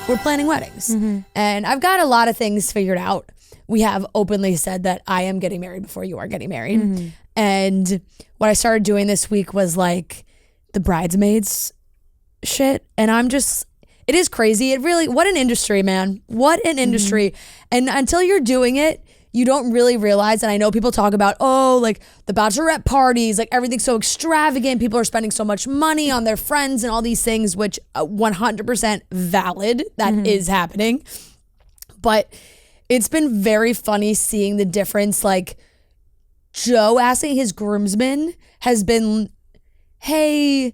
we're planning weddings. And I've got a lot of things figured out. We have openly said that I am getting married before you are getting married. And what I started doing this week was like the bridesmaids shit. And it is crazy. It really, what an industry, man. What an industry. And until you're doing it, you don't really realize, and I know people talk about, oh, like the bachelorette parties, like everything's so extravagant. People are spending so much money on their friends and all these things, which 100% valid. That is happening. But it's been very funny seeing the difference. Like Joe asking his groomsmen has been, hey,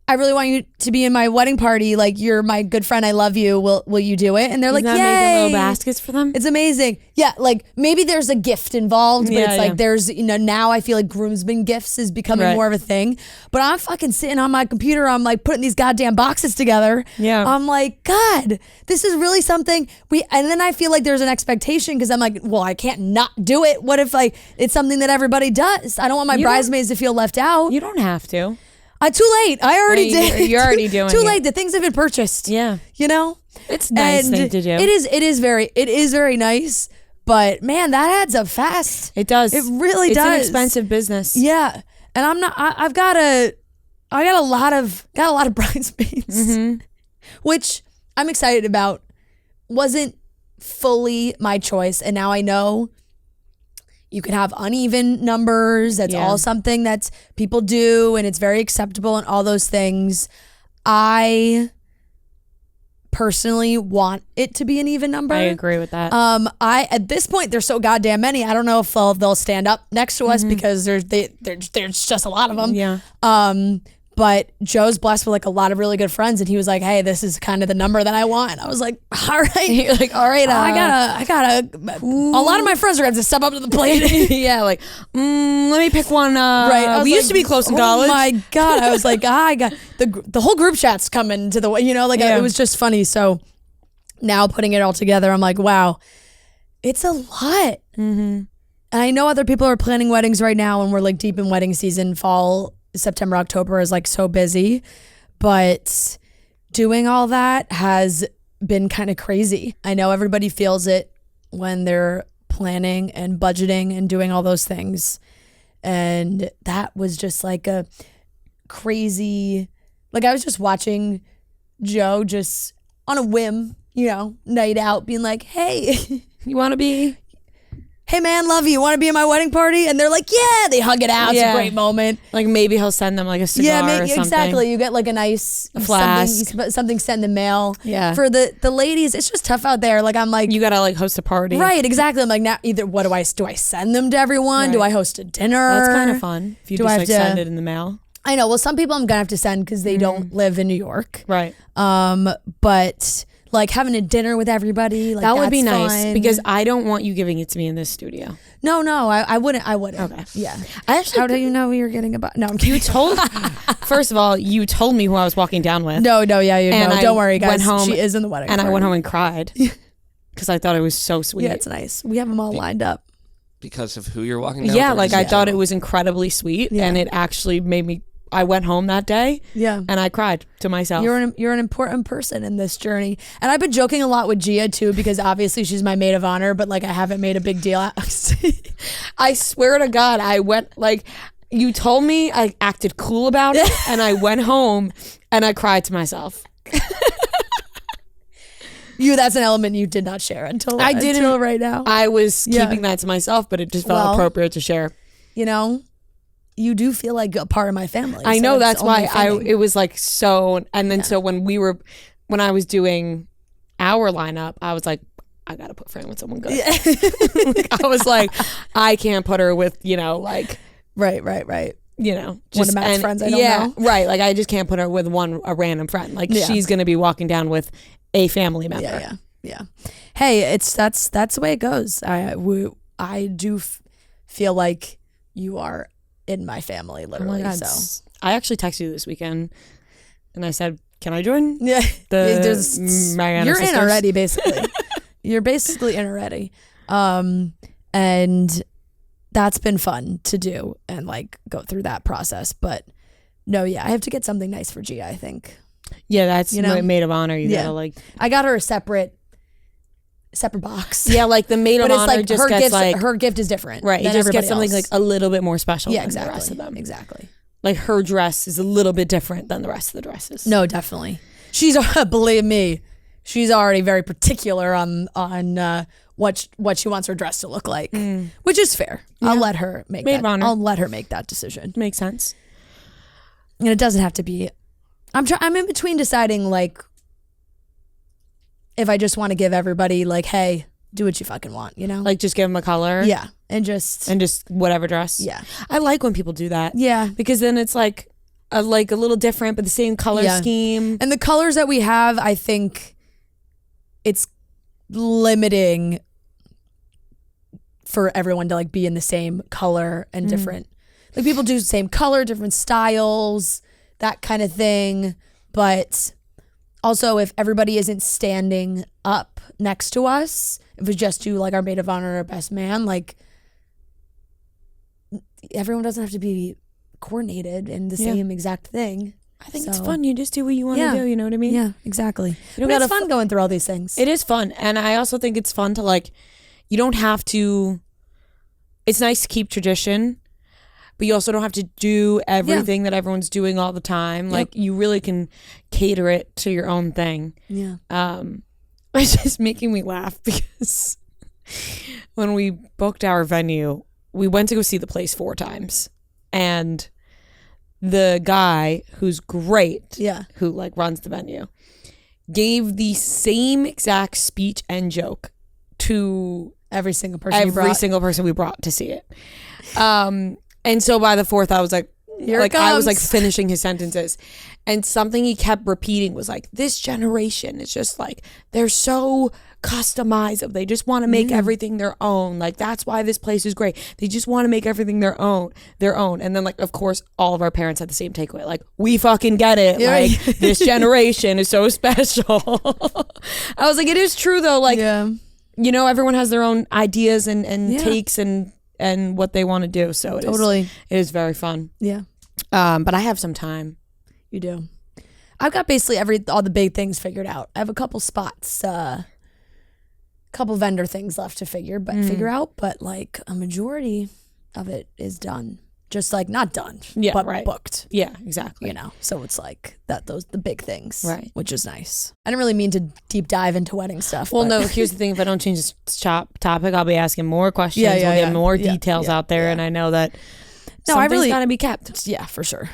I really want you to be in my wedding party. Like, you're my good friend. I love you. Will you do it? And they're like, yay. Making little baskets for them? It's amazing. Yeah, like maybe there's a gift involved, but it's like there's, now I feel like groomsmen gifts is becoming more of a thing. But I'm fucking sitting on my computer. I'm like putting these goddamn boxes together. Yeah. I'm like, God, this is really something and then I feel like there's an expectation because I'm like, well, I can't not do it. What if like it's something that everybody does? I don't want my bridesmaids to feel left out. You don't have to. Too late. I already did. You're already doing too it. late. The things have been purchased. Yeah. It's a nice thing to do. It is very nice. But man, that adds up fast. It does. It really does. It's an expensive business. Yeah. And I've got a lot of bridesmaids, which I'm excited about. Wasn't fully my choice. And now I know you can have uneven numbers. That's all something that people do, and it's very acceptable and all those things. I personally want it to be an even number. I agree with that. At this point, there's so goddamn many. I don't know if they'll stand up next to us because there's just a lot of them. Yeah. But Joe's blessed with like a lot of really good friends, and he was like, "Hey, this is kind of the number that I want." And I was like, "All right." You're like, "All right, I gotta. A lot of my friends are gonna have to step up to the plate." Yeah, like, let me pick one. Right, we used to be close in college. Oh my God, I was like, I got the whole group chat's coming to the way. It was just funny. So now putting it all together, I'm like, wow, it's a lot. And I know other people are planning weddings right now, and we're like deep in wedding season. Fall, September, October is like so busy, but doing all that has been kind of crazy. I know everybody feels it when they're planning and budgeting and doing all those things. And that was just like a crazy, like I was just watching Joe just on a whim, night out being like, hey, you want to be? Hey man, love you. Want to be in my wedding party? And they're like, yeah. They hug it out. It's a great moment. Like maybe he'll send them like a cigar or something. Exactly. You get like a nice flask, something sent in the mail. Yeah. For the ladies, it's just tough out there. Like I'm like, you gotta like host a party. Right. Exactly. I'm like, now either what do I send them to everyone? Right. Do I host a dinner? That's kind of fun. If you just like send it in the mail. I know. Well, some people I'm gonna have to send because they don't live in New York. Right. But like having a dinner with everybody, like that would be nice fun. Because I don't want you giving it to me in this studio. No, I wouldn't. Okay. Yeah. How do you know who you're getting about? No, I'm kidding. You told. First of all, you told me who I was walking down with. No, yeah, you know. Don't worry, guys. Went home, she is in the wedding. And I went home and cried because I thought it was so sweet. Yeah, it's nice. We have them all lined up because of who you're walking down. Yeah, like I thought it was incredibly sweet, and it actually made me. I went home that day, and I cried to myself. You're an important person in this journey, and I've been joking a lot with Gia too because obviously she's my maid of honor, but like I haven't made a big deal out. I swear to God, I went like you told me. I acted cool about it, and I went home and I cried to myself. That's an element you did not share until right now. I was keeping that to myself, but it just felt appropriate to share. You do feel like a part of my family. I know, that's why it was like so. And then so when I was doing our lineup, I was like, I gotta put Fran with someone good. Yeah. Like, I was like, I can't put her with like right. Just one of Matt's friends I don't know. Right. Like I just can't put her with a random friend. Like she's gonna be walking down with a family member. Yeah. Hey, that's the way it goes. I do feel like you are in my family, literally. Oh my God. So I actually texted you this weekend and I said, can I join? Yeah. Mariana you're sisters? in already, basically. You're basically in already. And that's been fun to do and like go through that process. But no, I have to get something nice for Gia, I think. Yeah, that's maid of honor. You gotta like. I got her a separate box. Yeah, like the maid of honor like just her gets like her gift is different. Right, you just get something else. like a little bit more special. Yeah, than exactly. the rest of them. Exactly. Like her dress is a little bit different than the rest of the dresses. No, definitely. She's believe me, she's already very particular on what she wants her dress to look like, which is fair. Yeah. I'll let her make maid of honor. I'll let her make that decision. Makes sense. And it doesn't have to be. I'm in between deciding like if I just want to give everybody like, hey, do what you fucking want, you know? Like just give them a color. Yeah. And just whatever dress. Yeah. I like when people do that. Yeah. Because then it's like a little different, but the same color scheme. And the colors that we have, I think it's limiting for everyone to like be in the same color and different. Like people do the same color, different styles, that kind of thing. But also if everybody isn't standing up next to us, if we just do like our maid of honor or our best man, like everyone doesn't have to be coordinated in the same exact thing. I think it's fun. You just do what you want to do. You know what I mean? Yeah, exactly. It's fun going through all these things. It is fun. And I also think it's fun to like, you don't have to, it's nice to keep tradition, but you also don't have to do everything that everyone's doing all the time. Like you really can cater it to your own thing. Yeah. It's just making me laugh because when we booked our venue, we went to go see the place 4 times. And the guy who's great, who like runs the venue, gave the same exact speech and joke to every single person we brought to see it. And so by the 4th, I was like, I was like finishing his sentences, and something he kept repeating was like, this generation is just like, they're so customizable. They just want to make everything their own. Like that's why this place is great. They just want to make everything their own. And then like, of course, all of our parents had the same takeaway. Like, we fucking get it. Yeah. Like this generation is so special. I was like, it is true though. Like, you know, everyone has their own ideas and takes and what they want to do. So it is very fun. Yeah. But I have some time. You do. I've got basically all the big things figured out. I have a couple spots, couple vendor things left to figure out, but like a majority of it is done. Just like not done, but booked. Yeah, exactly. You know, so it's like the big things, right? Which is nice. I didn't really mean to deep dive into wedding stuff. Well, no. Here's the thing: if I don't change this topic, I'll be asking more questions. We'll get more details out there, and I know that something's got to be kept. Yeah, for sure.